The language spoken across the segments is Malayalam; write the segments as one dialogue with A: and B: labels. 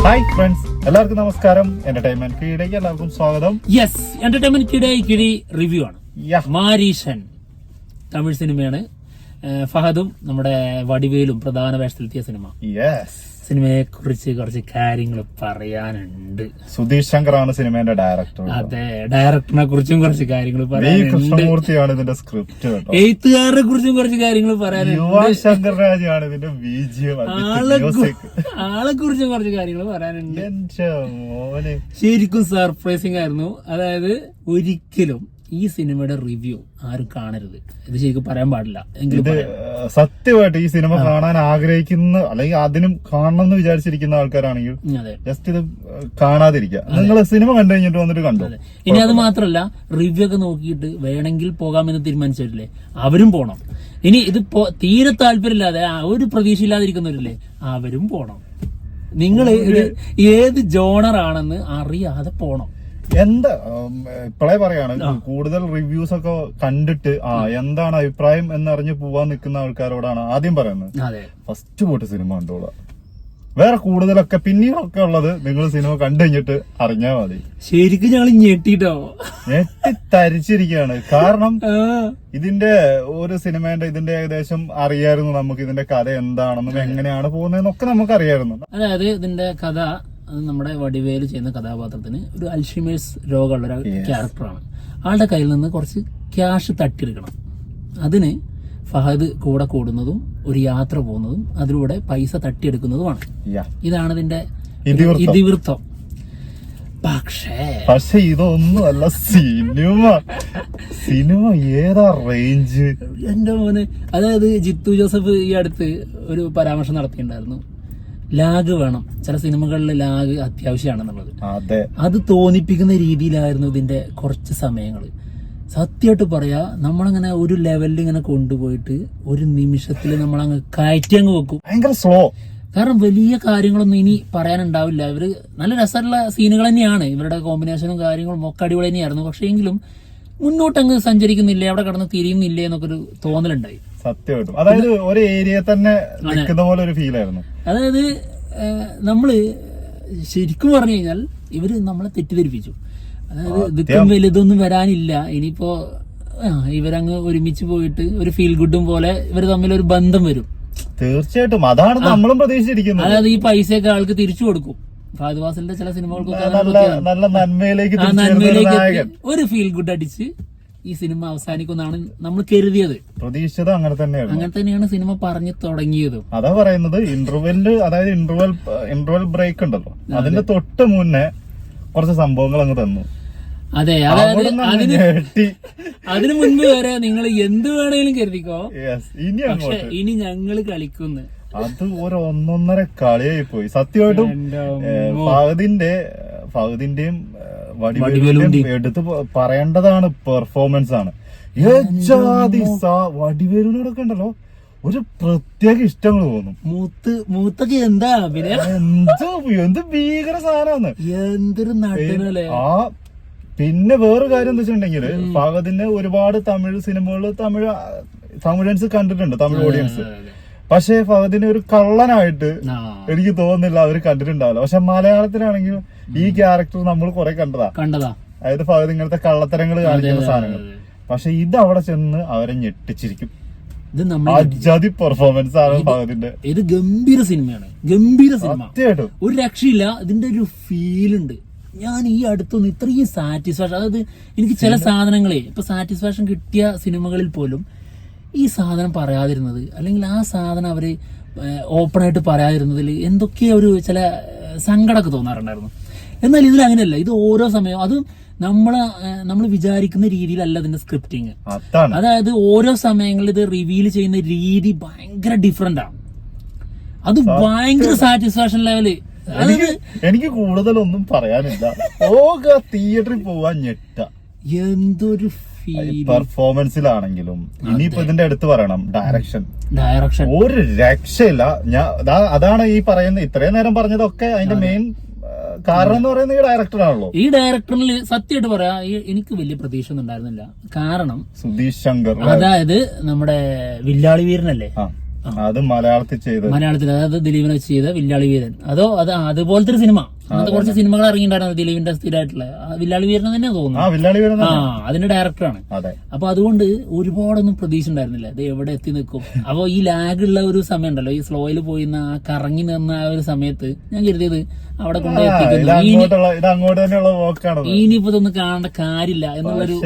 A: ഹായ് ഫ്രണ്ട്സ്, എല്ലാവർക്കും നമസ്കാരം. എന്റർടൈൻമെന്റ് കീഴിലേക്ക് എല്ലാവർക്കും സ്വാഗതം.
B: യെസ്, എന്റർടൈൻമെന്റ് കിഴി റിവ്യൂ ആണ്. മാരീഷൻ തമിഴ് സിനിമയാണ്. ഫഹദും നമ്മുടെ വടിവേലും പ്രധാന വേഷത്തിലെത്തിയ സിനിമ. സിനിമയെ കുറിച്ച് കുറച്ച് കാര്യങ്ങൾ പറയാനുണ്ട്.
A: സുധീഷ് ശങ്കറാണ് സിനിമയുടെ ഡയറക്ടർ.
B: അതെ, ഡയറക്ടറിനെ കുറിച്ചും കുറച്ച് കാര്യങ്ങൾ പറയാനുണ്ട്.
A: കൃഷ്ണമൂർത്തിയാണ് ഇതിന്റെ സ്ക്രിപ്റ്റ്.
B: എഴുത്തുകാരനെ കുറിച്ചും കുറച്ച് കാര്യങ്ങൾ പറയാനുണ്ട്.
A: ശങ്കർ രാജാണ് ഇതിന്റെ BGM.
B: ആളെ കുറിച്ചും കുറച്ച് കാര്യങ്ങൾ പറയാനുണ്ട്. ശരിക്കും സർപ്രൈസിംഗ് ആയിരുന്നു. അതായത് ഒരിക്കലും ഈ സിനിമയുടെ റിവ്യൂ ആരും കാണരുത്. ഇത് ശരിക്കും പറയാൻ പാടില്ല. എങ്കിലും
A: സത്യമായിട്ട് ഈ സിനിമ കാണാൻ ആഗ്രഹിക്കുന്ന അല്ലെങ്കിൽ അതിനും കാണണം എന്ന് വിചാരിച്ചിരിക്കുന്ന ആൾക്കാരാണെങ്കിൽ ജസ്റ്റ് ഇത് കാണാതിരിക്കുക. നിങ്ങൾ സിനിമ കണ്ടു കഴിഞ്ഞിട്ട് വന്നിട്ട് കണ്ടു.
B: ഇനി അത് മാത്രല്ല, റിവ്യൂ ഒക്കെ നോക്കിയിട്ട് വേണമെങ്കിൽ പോകാമെന്ന് തീരുമാനിച്ചിട്ടില്ലേ, അവരും പോണം. ഇനി ഇത് തീരെ താല്പര്യമില്ലാതെ ഒരു പ്രതീക്ഷയില്ലാതിരിക്കുന്നവരില്ലേ, അവരും പോണം. നിങ്ങൾ ഇത് ഏത് ജോണറാണെന്ന് അറിയാതെ പോണം.
A: എന്താ ഇപ്പോഴേ പറയാണ്, കൂടുതൽ റിവ്യൂസ് ഒക്കെ കണ്ടിട്ട് എന്താണ് അഭിപ്രായം എന്നറിഞ്ഞ് പോവാൻ നിൽക്കുന്ന ആൾക്കാരോടാണ് ആദ്യം പറയുന്നത്, ഫസ്റ്റ് പോയിട്ട് സിനിമ കണ്ടോളാം. വേറെ കൂടുതലൊക്കെ പിന്നീടൊക്കെ ഉള്ളത് നിങ്ങൾ സിനിമ കണ്ടു കഴിഞ്ഞിട്ട് അറിഞ്ഞാൽ മതി.
B: ശരിക്കും ഞങ്ങൾ
A: ഞെട്ടിത്തരിച്ചിരിക്കുകയാണ്. കാരണം ഇതിന്റെ ഒരു സിനിമേന്റെ ഇതിന്റെ ഏകദേശം അറിയായിരുന്നു നമുക്ക്, ഇതിന്റെ കഥ എന്താണെന്നും എങ്ങനെയാണ് പോകുന്നതെന്നൊക്കെ നമുക്ക് അറിയായിരുന്നു.
B: അതായത് ഇതിന്റെ കഥ, നമ്മുടെ വടിവേല് ചെയ്യുന്ന കഥാപാത്രത്തിന് ഒരു അൽഷിമേഴ്സ് രോഗമുള്ള ഒരു ക്യാരക്ടറാണ്. ആളുടെ കയ്യിൽ നിന്ന് കുറച്ച് ക്യാഷ് തട്ടിയെടുക്കണം. അതിന് ഫഹദ് കൂടെ കൂടുന്നതും ഒരു യാത്ര പോകുന്നതും അതിലൂടെ പൈസ തട്ടിയെടുക്കുന്നതുമാണ്. ഇതാണ് ഇതിന്റെ ഇതിവൃത്തം.
A: പക്ഷേ ഇതൊന്നും അല്ല സിനിമ ഏതാ റേഞ്ച്
B: എന്റെ മോന്. അതായത് ജിത്തു ജോസഫ് ഈ അടുത്ത് ഒരു പരാമർശം നടത്തിയിട്ടുണ്ടായിരുന്നു, ലാഗ് വേണം, ചില സിനിമകളിൽ ലാഗ് അത്യാവശ്യമാണെന്നുള്ളത്. അത് തോന്നിപ്പിക്കുന്ന രീതിയിലായിരുന്നു ഇതിന്റെ കുറച്ച് സമയങ്ങൾ. സത്യമായിട്ട് പറയാ, നമ്മളങ്ങനെ ഒരു ലെവലിൽ ഇങ്ങനെ കൊണ്ടുപോയിട്ട് ഒരു നിമിഷത്തിൽ നമ്മളങ്ങ് കയറ്റി അങ്ങ് വെക്കും.
A: ഭയങ്കര സ്ലോ.
B: കാരണം വലിയ കാര്യങ്ങളൊന്നും ഇനി പറയാനുണ്ടാവില്ല. ഇവര് നല്ല രസമുള്ള സീനുകൾ തന്നെയാണ്, ഇവരുടെ കോമ്പിനേഷനും കാര്യങ്ങളും ഒക്കെ അടിപൊളി തന്നെയായിരുന്നു. പക്ഷെ എങ്കിലും മുന്നോട്ടങ്ങ് സഞ്ചരിക്കുന്നില്ലേ, അവിടെ കടന്ന് തിരിയുന്നില്ലേ എന്നൊക്കെ ഒരു തോന്നലുണ്ടായി.
A: സത്യമായിട്ടും. അതായത് ഒരു ഏരിയ തന്നെ നിൽക്കുന്ന പോലെ ഒരു ഫീൽ ആയിരുന്നു.
B: അതായത് നമ്മള് ശരിക്കും പറഞ്ഞു കഴിഞ്ഞാൽ ഇവര് നമ്മളെ തെറ്റിദ്ധരിപ്പിച്ചു. അതായത് ഇതൊക്കെ വലുതൊന്നും വരാനില്ല, ഇനിയിപ്പോ ഇവരങ്ങ് ഒരുമിച്ച് പോയിട്ട് ഒരു ഫീൽ ഗുഡും പോലെ ഇവര് തമ്മിലൊരു ബന്ധം വരും.
A: തീർച്ചയായിട്ടും അതാണ് നമ്മളും പ്രതീക്ഷിച്ചിരിക്കുന്നത്.
B: അതായത് ഈ പൈസയൊക്കെ ആൾക്ക് തിരിച്ചു കൊടുക്കും. ഫഹദ് ഫാസിലിന്റെ ചില സിനിമകൾക്കൊക്കെ
A: നല്ല നന്മയിലേക്ക്
B: ഒരു ഫീൽ ഗുഡ് അടിച്ച് ഈ സിനിമ അവസാനിക്കുന്നാണ് നമ്മൾ കരുതിയത്,
A: പ്രതീക്ഷിച്ചത്. അങ്ങനെ
B: തന്നെയാണ് സിനിമ പറഞ്ഞു തുടങ്ങിയത്.
A: അതാ പറയുന്നത്, ഇന്റർവെല്, അതായത് ഇന്റർവെൽ ബ്രേക്ക് ഉണ്ടല്ലോ, അതിന്റെ തൊട്ട് മുന്നേ കുറച്ച് സംഭവങ്ങൾ അങ്ങ് തന്നു.
B: അതെ, അതായത് അതിനു മുൻപ് വരെ നിങ്ങൾ എന്ത് വേണേലും കരുതിക്കോ, പക്ഷെ ഇനി ഞങ്ങള് കളിക്കുന്നു.
A: അത് ഒരു ഒന്നൊന്നര കളിയായി പോയി സത്യമായിട്ടും. ഫഹദിന്റെയും വടിവേലുവിന്റെയും എടുത്ത് പറയേണ്ടതാണ് പെർഫോമൻസ് ആണ്. വടിവേലുവിനോടൊക്കെ ഉണ്ടല്ലോ ഒരു പ്രത്യേക ഇഷ്ടങ്ങൾ തോന്നും.
B: മൂത്തൊക്കെ എന്താ
A: എന്ത് ഭീകര സാധനമാണ്,
B: എന്തൊരു നടനല്ലേ.
A: പിന്നെ വേറെ കാര്യം എന്താ വെച്ചിട്ടുണ്ടെങ്കിൽ, ഫഹദിന് ഒരുപാട് തമിഴ് സിനിമകള് തമിഴൻസ് കണ്ടിട്ടുണ്ട്, തമിഴ് ഓഡിയൻസ്. പക്ഷെ ഫഹദിനെ ഒരു കള്ളനായിട്ട് എനിക്ക് തോന്നുന്നില്ല അവര് കണ്ടിട്ടുണ്ടാവില്ല. പക്ഷെ മലയാളത്തിലാണെങ്കിൽ ഈ ക്യാരക്ടർ നമ്മൾ കുറെ കണ്ടതാ. അതായത് ഫഹദ് ഇങ്ങനത്തെ കള്ളത്തരങ്ങൾ കാണിക്കുന്ന സാധനങ്ങൾ. പക്ഷെ ഇത് അവിടെ ചെന്ന് അവരെ ഞെട്ടിച്ചിരിക്കും. അജാതി പെർഫോമൻസ് ആണ് ഫഹദിന്റെ.
B: ഇത് ഗംഭീര സിനിമയാണ്, ഗംഭീര സിനിമ, ഒരു രക്ഷയില്ല. ഇതിന്റെ ഒരു ഫീലുണ്ട്. ഞാൻ ഈ അടുത്തൊന്നും ഇത്രയും സാറ്റിസ്ഫാക്ഷൻ, അതായത് എനിക്ക് ചില സാധനങ്ങളെ ഇപ്പൊ സാറ്റിസ്ഫാക്ഷൻ കിട്ടിയ സിനിമകളിൽ പോലും ഈ സാധനം പറയാതിരുന്നത്, അല്ലെങ്കിൽ ആ സാധനം അവര് ഓപ്പണായിട്ട് പറയാതിരുന്നതിൽ എന്തൊക്കെയോ ഒരു ചില സങ്കടമൊക്കെ തോന്നാറുണ്ടായിരുന്നു. എന്നാൽ ഇതിൽ അങ്ങനെയല്ല. ഇത് ഓരോ സമയവും അത് നമ്മൾ വിചാരിക്കുന്ന രീതിയിലല്ല ഇതിന്റെ സ്ക്രിപ്റ്റിങ്. അതായത് ഓരോ സമയങ്ങളിൽ ഇത് റിവീൽ ചെയ്യുന്ന രീതി ഭയങ്കര ഡിഫറെന്റ് ആണ്. അത് ഭയങ്കര സാറ്റിസ്ഫാക്ഷൻ ലെവല്.
A: എനിക്ക് കൂടുതലൊന്നും പറയാനില്ല. തിയേറ്ററിൽ പോവാൻ ഞെട്ട എന്തൊരു പെർഫോമൻസിലാണെങ്കിലും. ഇനിയിപ്പോ ഇതിന്റെ അടുത്ത് പറയണം, ഡയറക്ഷൻ ഒരു രക്ഷയില്ല. അതാണ് ഈ പറയുന്ന ഇത്രയും നേരം പറഞ്ഞതൊക്കെ അതിന്റെ മെയിൻ കാരണം എന്ന് പറയുന്നത് ഈ ഡയറക്ടറാണല്ലോ.
B: ഈ ഡയറക്ടറിൽ സത്യമായിട്ട് പറയാ, എനിക്ക് വലിയ പ്രതീക്ഷ ഒന്നും ഉണ്ടായിരുന്നില്ല. കാരണം
A: സുധീഷ് ശങ്കർ,
B: അതായത് നമ്മുടെ വില്ലാളി വീരനല്ലേ,
A: അത് മലയാളത്തിൽ ചെയ്തത്.
B: മലയാളത്തിൽ, അതായത് ദിലീപിനെ വെച്ച് ചെയ്ത വില്ലാളി വീരൻ. അതോ അത് അതുപോലത്തെ ഒരു സിനിമ, അങ്ങനത്തെ കുറച്ച് സിനിമകൾ ഇറങ്ങിയിട്ടുണ്ടായിരുന്നു ദിലീപിന്റെ സ്ഥിരമായിട്ടുള്ള. വില്ലാളി വീരൻ തന്നെ തോന്നുന്നു.
A: വില്ലാളി വീരൻ
B: അതിന്റെ ഡയറക്ടറാണ്. അപ്പൊ അതുകൊണ്ട് ഒരുപാടൊന്നും പ്രതീക്ഷ ഉണ്ടായിരുന്നില്ല ഇത് എവിടെ എത്തി നിൽക്കും. അപ്പൊ ഈ ലാഗുള്ള ഒരു സമയം ഉണ്ടല്ലോ, ഈ സ്ലോയിൽ പോയി ആ കറങ്ങി നിന്ന ആ ഒരു സമയത്ത് ഞാൻ കരുതിയത് അവിടെ കൊണ്ടുപോയി ഇനിയിപ്പോ ഇതൊന്നും കാണേണ്ട കാര്യമില്ല എന്നുള്ളൊരു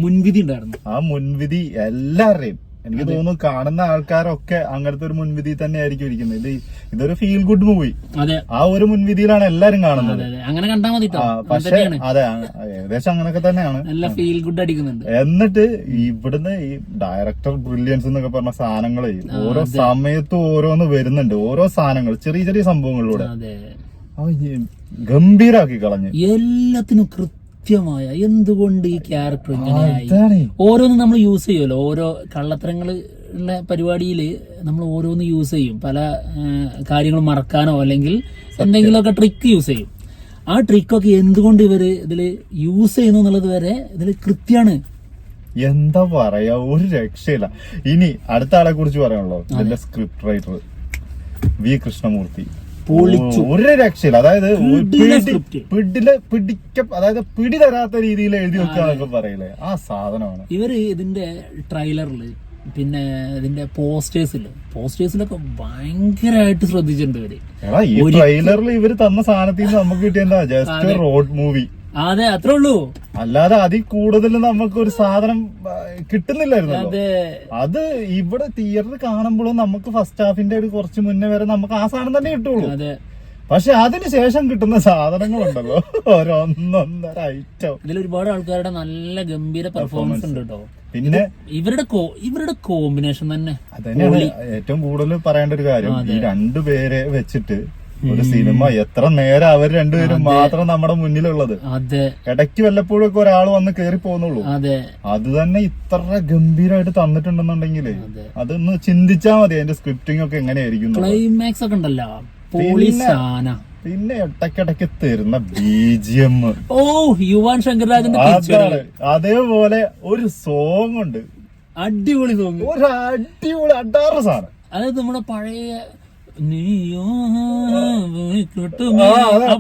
B: മുൻവിധി ഉണ്ടായിരുന്നു.
A: ആ മുൻവിധി എല്ലാവരുടെയും എനിക്ക് തോന്നുന്നു കാണുന്ന ആൾക്കാരൊക്കെ അങ്ങനത്തെ ഒരു മുൻവിധി തന്നെ ആയിരിക്കും ഇരിക്കുന്നത്. ഇതൊരു ഫീൽ ഗുഡ് മൂവി, ആ ഒരു മുൻവിധിയിലാണ് എല്ലാരും കാണുന്നത്.
B: അങ്ങനെ കണ്ടാൽ മതി.
A: പക്ഷെ അതെ, ഏകദേശം അങ്ങനൊക്കെ തന്നെയാണ്.
B: നല്ല ഫീൽ ഗുഡ് അടിക്കുന്നുണ്ട്.
A: എന്നിട്ട് ഇവിടുന്ന് ഈ ഡയറക്ടർ ബ്രില്യൻസ് എന്നൊക്കെ പറഞ്ഞ സാധനങ്ങളെ ഓരോ സമയത്തും ഓരോന്ന് വരുന്നുണ്ട്. ഓരോ സാധനങ്ങൾ ചെറിയ ചെറിയ സംഭവങ്ങളിലൂടെ ഗംഭീരാക്കി കളഞ്ഞ്
B: എല്ലാത്തിനും കൃത്യമായ എന്തുകൊണ്ട് ഈ ക്യാരക്ടർ ഇങ്ങനെയായി ഓരോന്നും നമ്മൾ യൂസ് ചെയ്യുമല്ലോ. ഓരോ കള്ളത്തരങ്ങളുള്ള പരിപാടിയിൽ നമ്മൾ ഓരോന്ന് യൂസ് ചെയ്യും. പല കാര്യങ്ങൾ മറക്കാനോ അല്ലെങ്കിൽ എന്തെങ്കിലുമൊക്കെ ട്രിക്ക് യൂസ് ചെയ്യും. ആ ട്രിക്കൊക്കെ എന്തുകൊണ്ട് ഇവര് ഇതില് യൂസ് ചെയ്യുന്നു എന്നുള്ളത് വരെ ഇതില് കൃത്യമാണ്.
A: എന്താ പറയാ, ഒരു രക്ഷയില്ല. ഇനി അടുത്ത ആളെ കുറിച്ച് പറയാനുള്ളൂ. ഇതിന്റെ സ്ക്രിപ്റ്റ് റൈറ്റർ വി കൃഷ്ണമൂർത്തി. ഒരു രക്ഷയില്ല. അതായത് അതായത് പിടി തരാത്ത രീതിയിൽ എഴുതി വെക്കാന്നൊക്കെ പറയില്ലേ, ആ സാധനമാണ്.
B: ഇവര് ഇതിന്റെ ട്രെയിലറില് പിന്നെ ഇതിന്റെ പോസ്റ്റേഴ്സിലൊക്കെ ഭയങ്കരമായിട്ട് ശ്രദ്ധിച്ചിട്ടുണ്ട് ഇവര്.
A: ഈ ട്രെയിലറിൽ ഇവര് തന്ന സാധനത്തിൽ നിന്ന് നമുക്ക് കിട്ടിയ ജസ്റ്റ് റോഡ് മൂവി.
B: അതെ, അത്രേ ഉള്ളൂ.
A: അല്ലാതെ അതിൽ കൂടുതൽ നമുക്ക് ഒരു സാധനം കിട്ടുന്നില്ലായിരുന്നു. അത് ഇവിടെ തിയേറ്ററിൽ കാണുമ്പോഴും നമുക്ക് ഫസ്റ്റ് ഹാഫിന്റെ ഒരു കുറച്ച് മുന്നേ വരെ നമുക്ക് ആ സാധനം തന്നെ കിട്ടുള്ളൂ. പക്ഷെ അതിനുശേഷം കിട്ടുന്ന സാധനങ്ങളുണ്ടല്ലോ, ഒരൊന്നൊന്നര ഐറ്റം.
B: ഇതിൽ ഒരുപാട് ആൾക്കാരുടെ നല്ല ഗംഭീര പെർഫോമൻസ് ഉണ്ട് കേട്ടോ. പിന്നെ ഇവരുടെ കോമ്പിനേഷൻ തന്നെ
A: അതന്നെയാണ് ഏറ്റവും കൂടുതൽ പറയേണ്ട ഒരു കാര്യം. ഈ രണ്ടുപേരെ വെച്ചിട്ട് ഒരു സിനിമ എത്ര നേരം അവർ രണ്ടുപേരും മാത്രം നമ്മുടെ മുന്നിലുള്ളത്. ഇടയ്ക്ക് വല്ലപ്പോഴും ഒക്കെ ഒരാൾ വന്ന് കേറി പോകുന്നുള്ളൂ. അത് തന്നെ ഇത്ര ഗംഭീരമായിട്ട് തന്നിട്ടുണ്ടെന്നുണ്ടെങ്കിൽ അതൊന്ന് ചിന്തിച്ചാ മതി അതിന്റെ സ്ക്രിപ്റ്റിംഗ് ഒക്കെ എങ്ങനെയായിരിക്കും.
B: ക്ലൈമാക്സ് ഒക്കെ ഉണ്ടല്ലോ,
A: പിന്നെ ഇടയ്ക്കിടയ്ക്ക് തരുന്ന BGM.
B: യുവാൻ ശങ്കർ രാജന്റെ
A: അതേപോലെ ഒരു സോങ് ഉണ്ട്,
B: അടിപൊളി സോങ്,
A: ഒരു അടിപൊളി അഡാറ് സാധനം.
B: അതായത് നമ്മുടെ പഴയ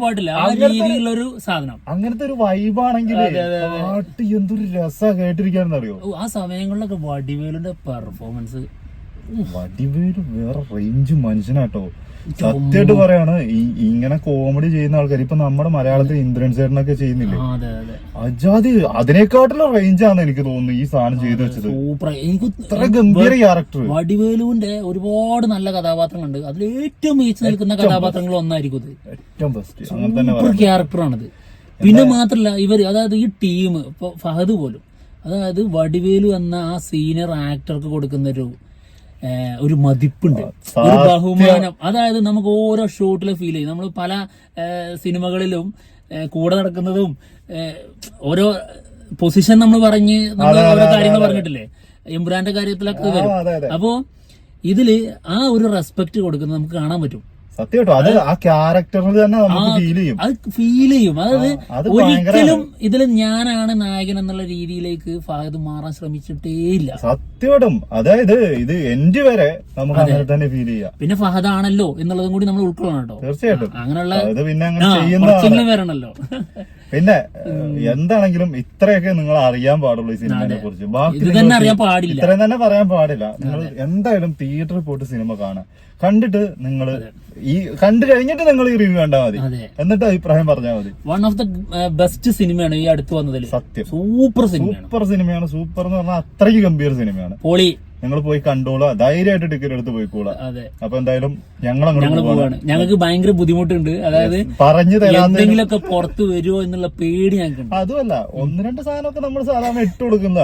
B: പാട്ടില്ല, ആ രീതിയിലുള്ളൊരു സാധനം.
A: അങ്ങനത്തെ ഒരു വൈബാണെങ്കിൽ പാട്ട് എന്തൊരു രസാ കേട്ടിരിക്കാന്നറിയോ.
B: ആ സമയങ്ങളിലൊക്കെ വടിവേലുന്റെ പെർഫോമൻസ്,
A: വടിവേലു വേറെ റേഞ്ച് മനുഷ്യനാട്ടോ. സത്യമായിട്ട് പറയാണ്, ഇങ്ങനെ കോമഡി ചെയ്യുന്ന ആൾക്കാർ ഇപ്പൊ നമ്മുടെ മലയാളത്തിൽ ഇന്ദ്രൻ ചേട്ടനൊക്കെ ചെയ്യുന്നില്ലേ, അജാതി അതിനെക്കാട്ടുള്ള റേഞ്ചാന്ന് എനിക്ക് തോന്നുന്നു ഈ സാധനം ചെയ്തു വെച്ചത്. ഇത്ര ഗംഭീര ക്യാരക്ടർ.
B: വടിവേലുവിന്റെ ഒരുപാട് നല്ല കഥാപാത്രങ്ങളുണ്ട്, അതിൽ ഏറ്റവും മികച്ചു നിൽക്കുന്ന കഥാപാത്രങ്ങൾ ഒന്നായിരിക്കും ഇത്.
A: ഏറ്റവും ബെസ്റ്റ് സൂപ്പർ
B: ക്യാരക്ടറാണിത്. പിന്നെ മാത്രല്ല ഇവര്, അതായത് ഈ ടീം, ഇപ്പൊ ഫഹദ് പോലും, അതായത് വടിവേലു എന്ന ആ സീനിയർ ആക്ടർക്ക് കൊടുക്കുന്ന ഒരു മതിപ്പുണ്ട്, ഒരു ബഹുമാനം. അതായത് നമുക്ക് ഓരോ ഷോട്ടിലെ ഫീൽ ചെയ്യും. നമ്മൾ പല സിനിമകളിലും കൂടെ നടക്കുന്നതും ഓരോ പൊസിഷൻ നമ്മൾ പറഞ്ഞ് നമ്മൾ ഓരോ കാര്യങ്ങൾ പറഞ്ഞിട്ടില്ലേ, എംബ്രാന്റെ കാര്യത്തിലൊക്കെ വരും. അപ്പോ ഇതില് ആ ഒരു റെസ്പെക്ട് കൊടുക്കുന്നത് നമുക്ക് കാണാൻ പറ്റും.
A: സത്യമായിട്ടും അത് ആ ക്യാരക്ടറിൽ തന്നെ നമുക്ക്
B: ഫീൽ ചെയ്യും. അതായത് ഒരിക്കലും ഇതിൽ ഞാനാണ് നായകൻ എന്നുള്ള രീതിയിലേക്ക് ഫഹദ് മാറാൻ ശ്രമിച്ചിട്ടേയില്ല.
A: സത്യമായിട്ടും അതായത് ഇത് എൻഡ് വരെ നമുക്ക് അങ്ങനെ തന്നെ ഫീൽ ചെയ്യാം.
B: പിന്നെ ഫഹദ് ആണല്ലോ എന്നുള്ളതും കൂടി നമ്മൾ ഉൾക്കൊള്ളണം കേട്ടോ.
A: തീർച്ചയായിട്ടും
B: അങ്ങനെയുള്ള വരണല്ലോ.
A: പിന്നെ എന്താണെങ്കിലും ഇത്രയൊക്കെ നിങ്ങൾ അറിയാൻ പാടുള്ളൂ ഈ സിനിമയെ കുറിച്ച്. ബാക്കി ഇത്രയും തന്നെ പറയാൻ പാടില്ല. നിങ്ങൾ എന്തായാലും തിയേറ്ററിൽ പോയിട്ട് സിനിമ കാണാം. കണ്ടിട്ട് നിങ്ങൾ കണ്ടു കഴിഞ്ഞിട്ട് നിങ്ങൾ ഈ റിവ്യൂ കണ്ടാൽ മതി, എന്നിട്ട് അഭിപ്രായം പറഞ്ഞാൽ മതി.
B: വൺ ഓഫ് ദ ബെസ്റ്റ് സിനിമയാണ് ഈ അടുത്ത് വന്നതിൽ.
A: സത്യം
B: സൂപ്പർ
A: സിനിമയാണ്. സൂപ്പർ എന്ന് പറഞ്ഞാൽ അത്രയ്ക്ക് ഗംഭീര സിനിമയാണ്.
B: പൊളി.
A: നിങ്ങൾ പോയി കണ്ടോളാം, ധൈര്യമായിട്ട് ടിക്കറ്റ് എടുത്ത് പോയിക്കോളാം. അപ്പൊ എന്തായാലും ഞങ്ങൾ പോവാണ്.
B: ഞങ്ങൾക്ക് ഭയങ്കര ബുദ്ധിമുട്ടുണ്ട്, അതായത് പറഞ്ഞു എന്തെങ്കിലുമൊക്കെ പുറത്ത് വരുമോ എന്നുള്ള പേടി ഞങ്ങൾക്ക്.
A: അതുമല്ല, 1-2 സാധനമൊക്കെ നമ്മൾ സാധാരണ ഇട്ട് കൊടുക്കുന്ന,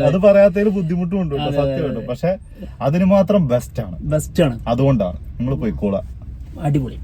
A: അത് പറയാത്തതിൽ ബുദ്ധിമുട്ടും ഉണ്ട് സത്യമായിട്ടും. പക്ഷെ അതിന് മാത്രം ബെസ്റ്റ് ആണ്. അതുകൊണ്ടാണ് നിങ്ങൾ പോയിക്കോളാം.
B: അടിപൊളി.